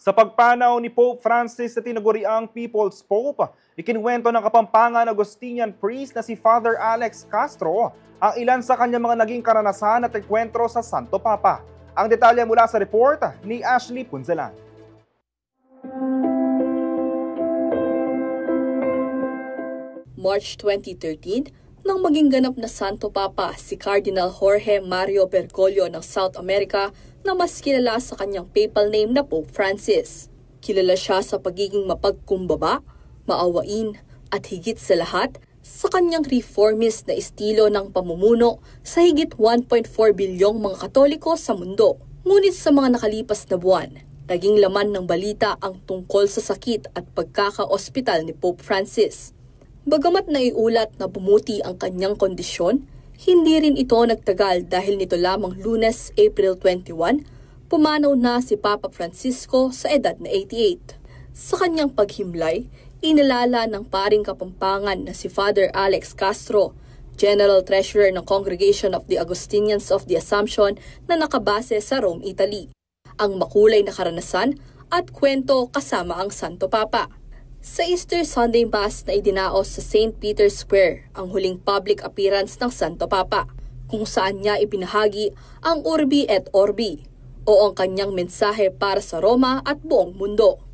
Sa pagpanaw ni Pope Francis sa tinaguriang People's Pope, ikinwento ng Kapampangan Augustinian priest na si Father Alex Castro ang ilan sa kanyang mga naging karanasan at enkwentro sa Santo Papa. Ang detalye mula sa report ni Ashley Punzalan. March 2013, nang maging ganap na Santo Papa si Cardinal Jorge Mario Bergoglio ng South America na mas kilala sa kanyang papal name na Pope Francis. Kilala siya sa pagiging mapagkumbaba, maawain, at higit sa lahat, sa kanyang reformist na estilo ng pamumuno sa higit 1.4 bilyong mga Katoliko sa mundo. Ngunit sa mga nakalipas na buwan, naging laman ng balita ang tungkol sa sakit at pagkaka-ospital ni Pope Francis. Bagamat naiulat na bumuti ang kanyang kondisyon, hindi rin ito nagtagal dahil nito lamang Lunes, April 21, pumanaw na si Papa Francisco sa edad na 88. Sa kanyang paghimlay, inalala ng paring Kapampangan na si Father Alex Castro, General Treasurer ng Congregation of the Augustinians of the Assumption na nakabase sa Rome, Italy, ang makulay na karanasan at kwento kasama ang Santo Papa. Sa Easter Sunday Mass na idinaos sa St. Peter's Square ang huling public appearance ng Santo Papa, kung saan niya ibinahagi ang Urbi et Orbi o ang kanyang mensahe para sa Roma at buong mundo.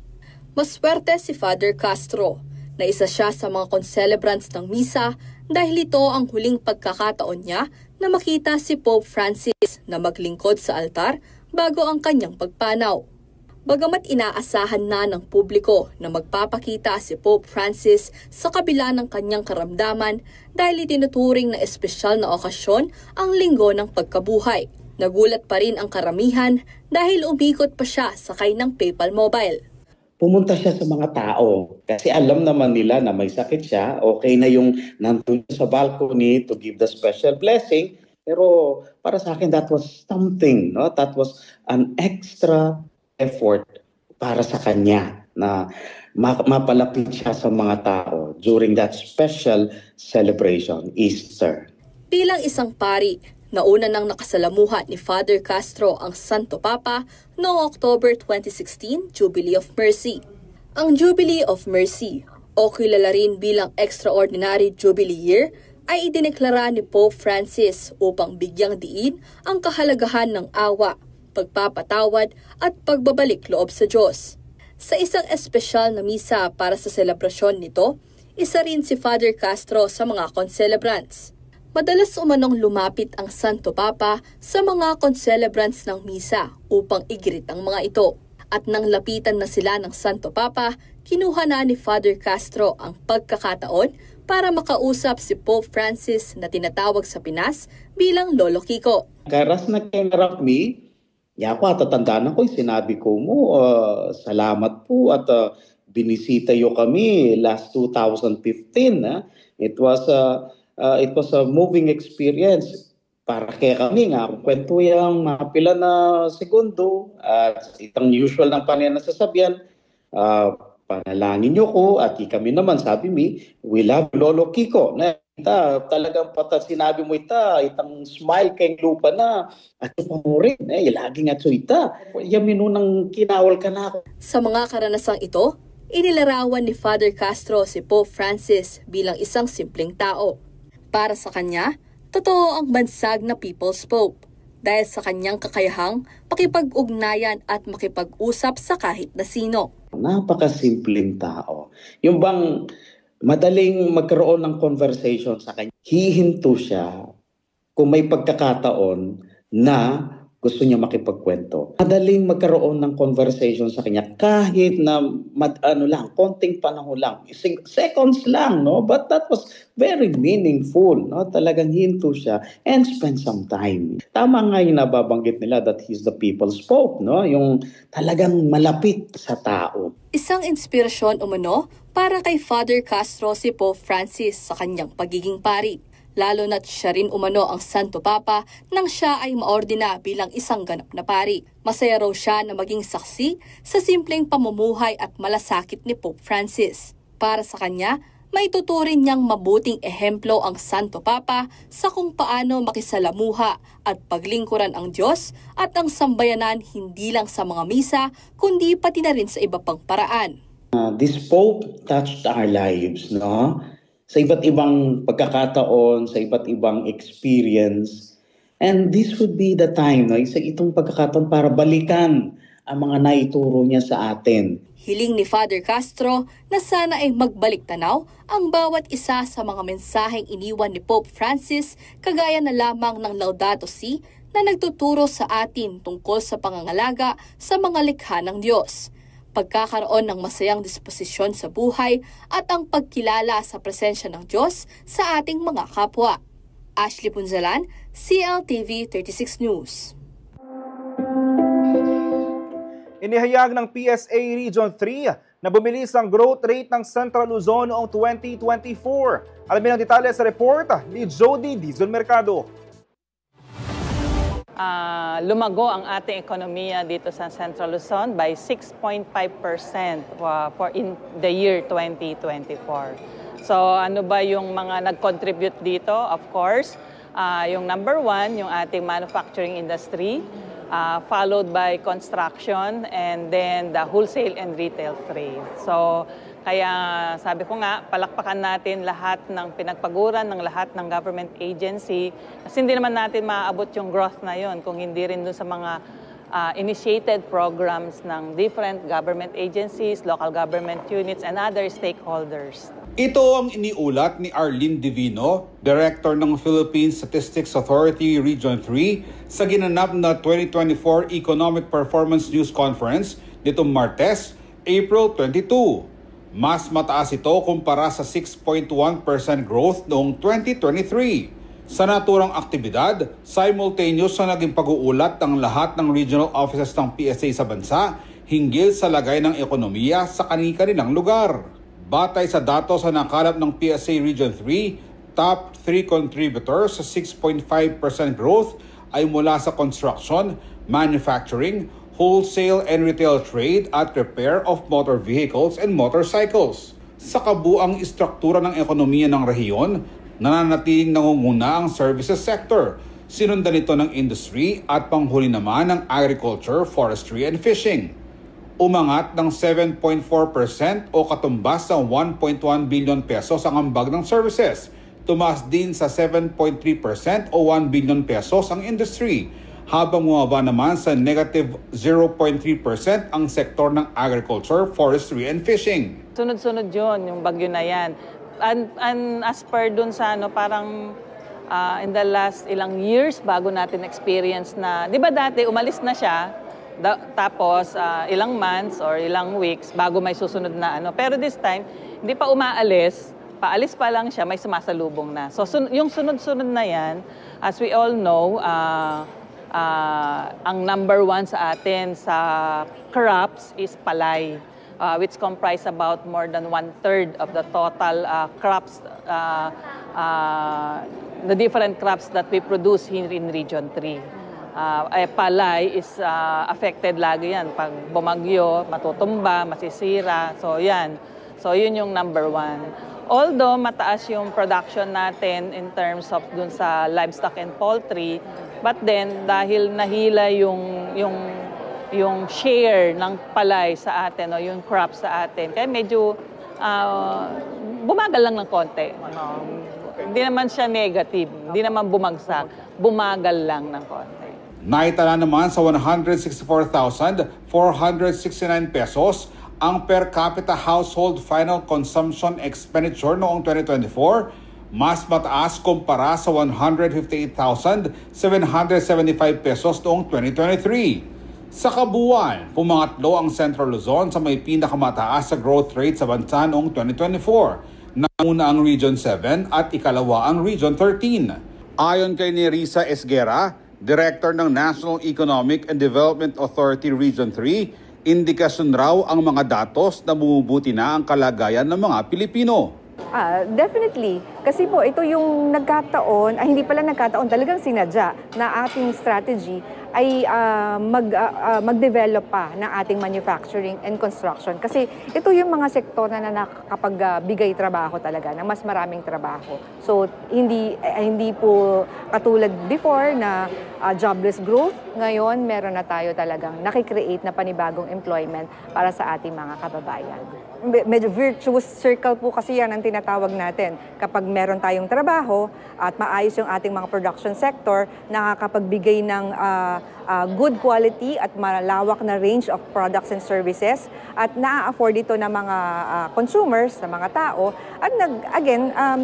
Maswerte si Father Castro na isa siya sa mga concelebrants ng misa dahil ito ang huling pagkakataon niya na makita si Pope Francis na maglingkod sa altar bago ang kanyang pagpanaw. Bagamat inaasahan na ng publiko na magpapakita si Pope Francis sa kabila ng kanyang karamdaman dahil itinuturing na espesyal na okasyon ang linggo ng pagkabuhay, nagulat pa rin ang karamihan dahil umikot pa siya sakay ng papal mobile. Pumunta siya sa mga tao kasi alam naman nila na may sakit siya. Okay na yung nandun sa balcony to give the special blessing. Pero para sa akin, that was something. No? That was an extra effort para sa kanya na mapalapit siya sa mga tao during that special celebration, Easter. Bilang isang pari, nauna nang nakasalamuha ni Father Castro ang Santo Papa noong October 2016, Jubilee of Mercy. Ang Jubilee of Mercy, o kilala rin bilang Extraordinary Jubilee Year, ay idineklara ni Pope Francis upang bigyang diin ang kahalagahan ng awa, pagpapatawad at pagbabalik loob sa Diyos. Sa isang espesyal na misa para sa selebrasyon nito, isa rin si Father Castro sa mga concelebrants. Madalas umanong lumapit ang Santo Papa sa mga concelebrants ng misa upang igreet ang mga ito. At nang lapitan na sila ng Santo Papa, kinuha na ni Father Castro ang pagkakataon para makausap si Pope Francis na tinatawag sa Pinas bilang Lolo Kiko. Karas na kinarap me, ako tatandaan ko, sinabi ko mo, salamat po at binisita yo kami last 2015. It was a moving experience para kaya kami nga kwento yung mga pila na segundo at itang usual ng Panginoon na sasabihan, panalangin nyo ko at kami naman sabi we love Lolo Kiko na talagang sinabi mo itang smile kay lupa na at mo rin lagi nga ita yamin nang kinawal ka na ako. Sa mga karanasang ito, inilarawan ni Father Castro si Pope Francis bilang isang simpleng tao. Para sa kanya, totoo ang bansag na People's Pope dahil sa kanyang kakayahang makipag-ugnayan at makipag-usap sa kahit na sino. Napakasimpleng tao. Yung bang madaling magkaroon ng conversation sa kanya. Hihinto siya kung may pagkakataon na gusto niya makipagkwento. Madaling magkaroon ng conversation sa kanya kahit na konting panahon lang. Seconds lang, no? But that was very meaningful, no? Talagang hinto siya and spend some time. Tama nga yung nababanggit nila that he's the people's pope, no? Yung talagang malapit sa tao. Isang inspirasyon umano para kay Father Castro si Pope Francis sa kanyang pagiging pari. Lalo na't siya rin umano ang Santo Papa nang siya ay maordina bilang isang ganap na pari. Masaya raw siya na maging saksi sa simpleng pamumuhay at malasakit ni Pope Francis. Para sa kanya, may tuturin niyang mabuting ehemplo ang Santo Papa sa kung paano makisalamuha at paglingkuran ang Diyos at ang sambayanan hindi lang sa mga misa kundi pati na rin sa iba pang paraan. This Pope touched our lives, no? Sa iba't ibang pagkakataon, sa iba't ibang experience. And this would be the time, no? Itong pagkakataon para balikan ang mga naituro niya sa atin. Hiling ni Father Castro na sana ay magbalik tanaw ang bawat isa sa mga mensaheng iniwan ni Pope Francis kagaya na lamang ng Laudato Si na nagtuturo sa atin tungkol sa pangangalaga sa mga likha ng Diyos. pagkakaroon ng masayang disposisyon sa buhay at ang pagkilala sa presensya ng Diyos sa ating mga kapwa. Ashley Punzalan, CLTV 36 News. Inihayag ng PSA Region 3 na bumilis ang growth rate ng Central Luzon noong 2024. Alamin ang detalye sa report ni Jody Dizon Mercado. Lumago ang ating ekonomiya dito sa Central Luzon by 6.5% for in the year 2024. So ano ba yung mga nag-contribute dito? Of course, yung number one, yung ating manufacturing industry, followed by construction, and then the wholesale and retail trade. So kaya sabi ko nga, palakpakan natin lahat ng pinagpaguran ng lahat ng government agency kasi hindi naman natin maaabot yung growth na yon kung hindi rin dun sa mga initiated programs ng different government agencies, local government units, and other stakeholders. Ito ang iniulat ni Arlene Divino, Director ng Philippine Statistics Authority Region 3 sa ginanap na 2024 Economic Performance News Conference nitong Martes, April 22. Mas mataas ito kumpara sa 6.1% growth noong 2023. Sa naturang aktibidad, simultaneous na naging pag-uulat ng lahat ng regional offices ng PSA sa bansa hinggil sa lagay ng ekonomiya sa kani-kanilang lugar. Batay sa datos na nakalap ng PSA Region 3, top 3 contributors sa 6.5% growth ay mula sa construction, manufacturing, wholesale and retail trade at repair of motor vehicles and motorcycles. Sa kabuang istruktura ng ekonomiya ng rehiyon, nananatiling nangunguna ang services sector. Sinundan ito ng industry at panghuli naman ng agriculture, forestry and fishing. Umangat ng 7.4% o katumbas ng 1.1 billion pesos ang ambag ng services. Tumaas din sa 7.3% o 1 billion pesos ang industry, habang bumaba naman sa negative 0.3% ang sektor ng agriculture, forestry, and fishing. Sunod-sunod yun, yung bagyo na yan. And as per dun sa parang in the last ilang years, bago natin experience na, di ba dati umalis na siya, tapos ilang months or ilang weeks bago may susunod na Pero this time, hindi pa umaalis, paalis pa lang siya, may sumasalubong na. So yung sunod-sunod na yan, as we all know, ang number one sa atin sa crops is palay, which comprise about more than 1/3 of the total crops, the different crops that we produce here in Region 3. Palay is affected lagi yan. Pag bumagyo, matutumba, masisira. So yan. So yun yung number one. Although mataas yung production natin in terms of dun sa livestock and poultry, but then dahil nahila yung share ng palay sa atin o yung crop sa atin, kaya medyo bumagal lang ng konti. Hindi naman siya negative, hindi naman bumagsak, bumagal lang ng konti. Naitala naman sa 164,469 pesos ang per capita household final consumption expenditure noong 2024, mas mataas kumpara sa 158,775 pesos noong 2023. Sa kabuuan, pumangatlo ang Central Luzon sa may pinakamataas sa growth rate sa bansa noong 2024. Nauna ang Region 7 at ikalawa ang Region 13. Ayon kay Nerissa Esguera, Director ng National Economic and Development Authority Region 3, indikasyon raw ang mga datos na bumubuti na ang kalagayan ng mga Pilipino. Definitely. Kasi po ito yung nagkataon, hindi pala nagkataon, talagang sinadya na ating strategy ay mag-develop pa ng ating manufacturing and construction. Kasi ito yung mga sektor na nakakapagbigay trabaho talaga, ng mas maraming trabaho. So hindi po katulad before na jobless growth. Ngayon, meron na tayo talagang nakikreate na panibagong employment para sa ating mga kababayan. Medyo virtuous circle po kasi yan ang tinatawag natin. Kapag meron tayong trabaho at maayos yung ating mga production sector, nakakapagbigay ng good quality at malawak na range of products and services at na-afford ito ng mga consumers, ng mga tao at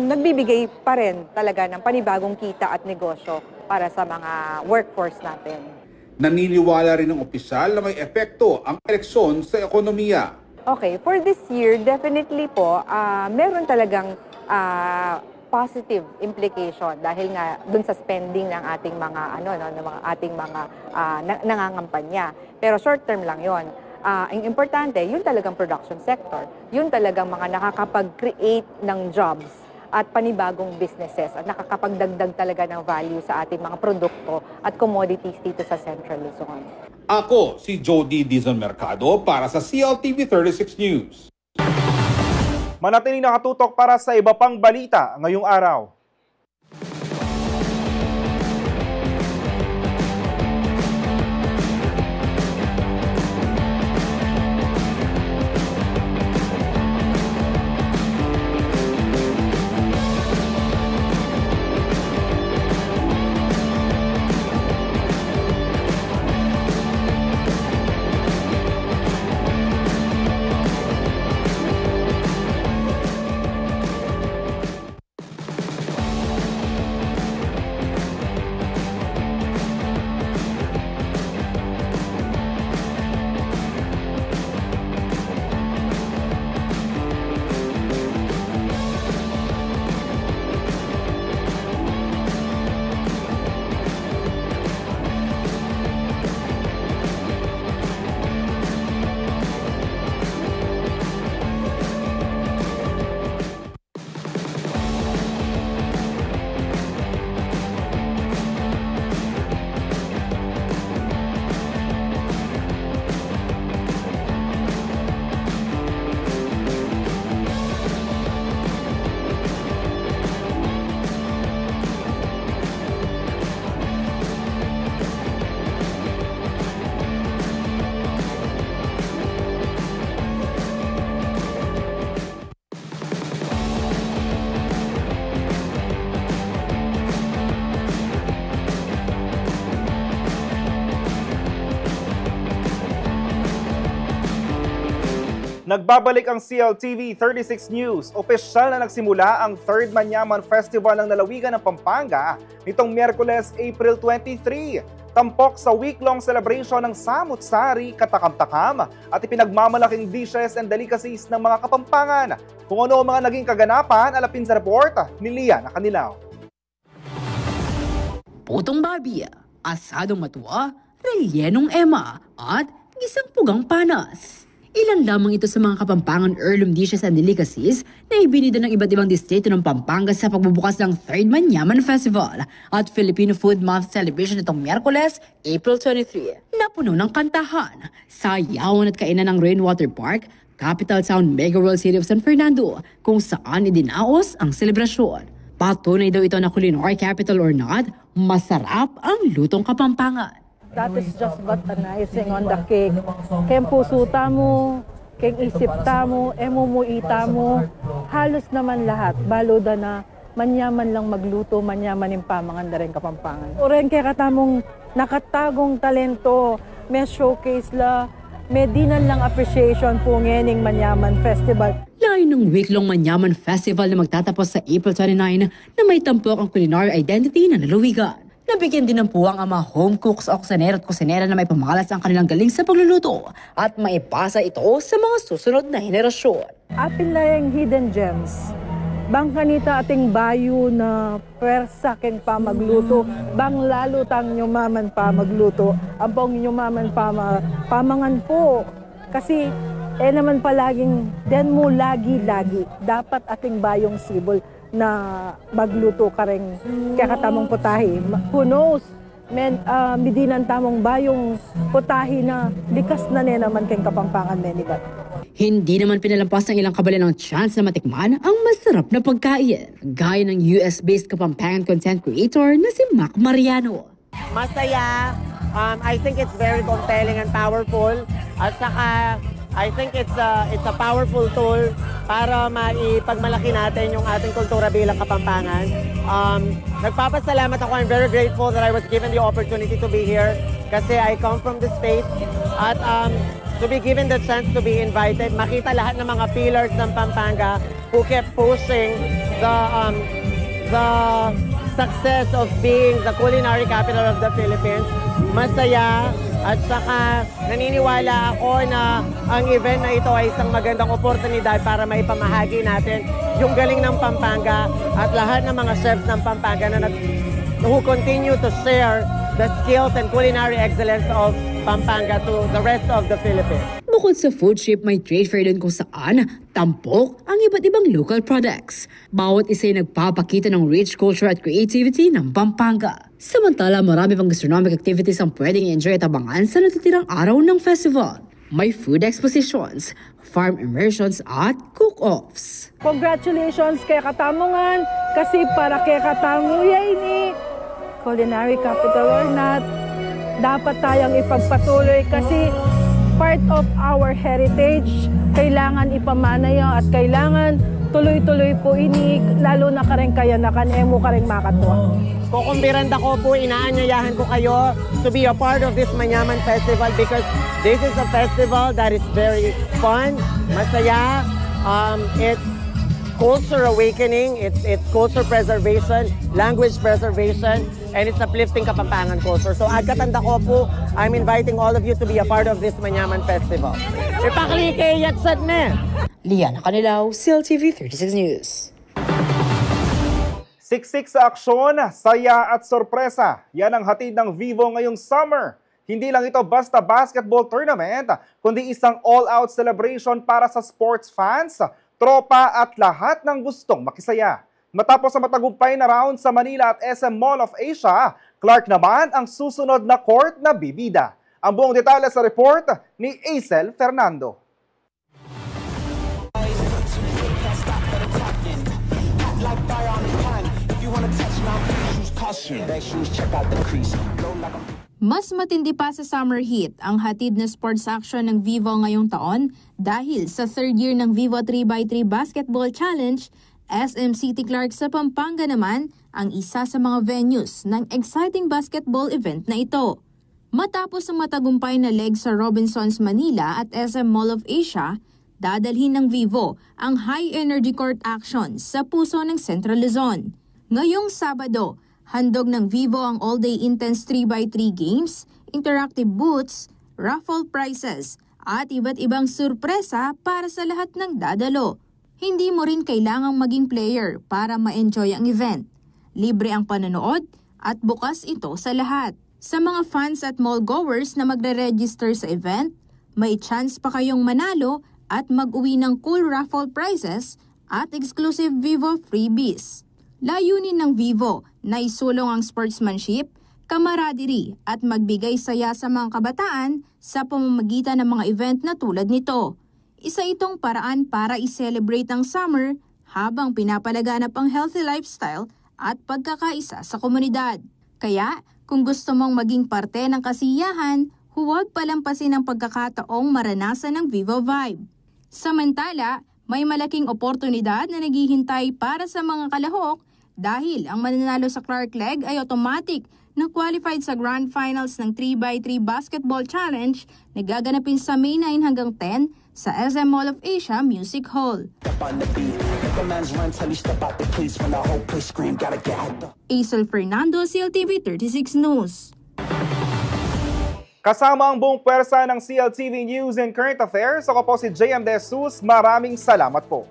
nagbibigay pa rin talaga ng panibagong kita at negosyo para sa mga workforce natin. Naniniwala rin ng opisyal na may epekto ang eleksyon sa ekonomiya. Okay, for this year, definitely po, meron talagang positive implication dahil nga dun sa spending ng ating mga nangangampanya. Pero short term lang 'yon. Ang importante, yun talagang production sector. Yun talagang mga nakakapag-create ng jobs at panibagong businesses at nakakapagdagdag talaga ng value sa ating mga produkto at commodities dito sa Central Luzon. Ako si Jody Dizon Mercado para sa CLTV 36 News. Manatiling nakatutok para sa iba pang balita ngayong araw. Nagbabalik ang CLTV 36 News. Opisyal na nagsimula ang 3rd Manyaman Festival ng Lalawigan ng Pampanga nitong Miyerkules, April 23. Tampok sa week-long celebration ng samut-sari, katakam-takam at ipinagmamalaking dishes and delicacies ng mga Kapampangan. Kung ano ang mga naging kaganapan, alapin sa report ni Lian Nakanilaw. Putong babi, asadong matuwa, relyenong ema at gisang pugang panas. Ilan lamang ito sa mga Kapampangan heirloom dishes and delicacies na ibinida ng iba't ibang distrito ng Pampanga sa pagbubukas ng 3rd Manyaman Festival at Filipino Food Month celebration itong Miyerkules, April 23. Napuno ng kantahan, sayawan at kainan ng Rainwater Park, Capital Sound Mega World City of San Fernando, kung saan idinaos ang selebrasyon. Patunay daw ito na culinary capital or not, masarap ang lutong Kapampangan. That is just but an icing on the cake. Keng pusuta mo, keng isipta mo, emumuita mo, halos naman lahat. Baloda na manyaman lang magluto, manyaman yung pamangan na rin Kapampangan. O rin kaya katamong nakatagong talento, may showcase la, may dinan lang appreciation po ngening Manyaman Festival. Layo ng week-long Manyaman Festival na magtatapos sa April 29 na may tampok ang culinary identity ng lalawigan. Nabigyan din ng puwang ang mga home cooks o kusinero at kusinera na may pamalas ang kanilang galing sa pagluluto at maipasa ito sa mga susunod na henerasyon. Apil na yung hidden gems. Bang kanita ating bayo na pwersa keng pa magluto, bang lalo tang nyumaman pa magluto, ampong nyumaman pa pamangan po. Kasi naman palaging, den mo lagi-lagi, dapat ating bayong sibol na magluto ka rin kaya katamong putahe. Who knows? Midinan tamong bayong putahe na likas na naman kayong Kapampangan menibat. Hindi naman pinalampas ng ilang kabalan ng chance na matikman ang masarap na pagkain. Gaya ng US-based Kapampangan content creator na si Mac Mariano. Masaya. I think it's very compelling and powerful. At saka I think it's a powerful tool para maipagmalaki natin yung ating kultura bilang Kapampangan. Nagpapasalamat ako. I'm very grateful that I was given the opportunity to be here kasi I come from the States at to be given the chance to be invited, makita lahat ng mga pillars ng Pampanga who kept pushing the success of being the culinary capital of the Philippines. Masaya at saka naniniwala ako na ang event na ito ay isang magandang oportunidad para maipamahagi natin yung galing ng Pampanga at lahat ng mga chefs ng Pampanga na who continue to share the skills and culinary excellence of Pampanga to the rest of the Philippines. Bukod sa food trip, may trade fair din kung saan tampok ang iba't ibang local products. Bawat isa ay nagpapakita ng rich culture at creativity ng Pampanga. Samantala, marami pang gastronomic activities ang pwedeng i-enjoy at abangan sa natitirang araw ng festival. May food expositions, farm immersions at cook-offs. Congratulations kay Katamungan kasi para kay Katamuyay ni Culinary Capital or not, dapat tayong ipagpatuloy kasi part of our heritage, kailangan ipamana yan at kailangan tuloy-tuloy po ini, lalo na kareng kaya na kanemo kareng makatwa. Kukumbiranda ko po, inaanyayahan ko kayo to be a part of this Manyaman Festival because this is a festival that is very fun, masaya, it's culture awakening, it's culture preservation, language preservation, and it's uplifting Kapampangan culture. So agkatanda ko po, I'm inviting all of you to be a part of this Manyaman Festival. Ipaklike yatsad na! Liana Canilaw, CLTV 36 News. Siksik sa aksyon, saya at sorpresa. Yan ang hatid ng Vivo ngayong summer. Hindi lang ito basta basketball tournament, kundi isang all-out celebration para sa sports fans, tropa at lahat ng gustong makisaya. Matapos sa matagumpay na round sa Manila at SM Mall of Asia, Clark naman ang susunod na court na bibida. Ang buong detalye sa report ni Aisel Fernando. Mas matindi pa sa summer heat ang hatid na sports action ng Vivo ngayong taon dahil sa third year ng Vivo 3x3 Basketball Challenge, SM City Clark sa Pampanga naman ang isa sa mga venues ng exciting basketball event na ito. Matapos ang matagumpay na leg sa Robinsons Manila at SM Mall of Asia, dadalhin ng Vivo ang high energy court action sa puso ng Central Luzon. Ngayong Sabado, handog ng Vivo ang all-day intense 3x3 games, interactive booths, raffle prizes, at iba't ibang surpresa para sa lahat ng dadalo. Hindi mo rin kailangang maging player para ma-enjoy ang event. Libre ang panonood at bukas ito sa lahat. Sa mga fans at mall goers na magre-register sa event, may chance pa kayong manalo at mag-uwi ng cool raffle prizes at exclusive Vivo freebies. Layunin ng Vivo na isulong ang sportsmanship, camaraderie at magbigay saya sa mga kabataan sa pamamagitan ng mga event na tulad nito. Isa itong paraan para i-celebrate ang summer habang pinapalaganap ang healthy lifestyle at pagkakaisa sa komunidad. Kaya kung gusto mong maging parte ng kasiyahan, huwag palampasin ang pagkakataong maranasan ng Vivo Vibe. Samantala, may malaking oportunidad na naghihintay para sa mga kalahok dahil ang mananalo sa Clark Leg ay automatic na qualified sa Grand Finals ng 3x3 Basketball Challenge na gaganapin sa May 9 hanggang 10 sa SM Mall of Asia Music Hall. Aisel Fernando, CLTV 36 News. Kasama ang buong pwersa ng CLTV News and Current Affairs, ako po si JM De Jesus. Maraming salamat po.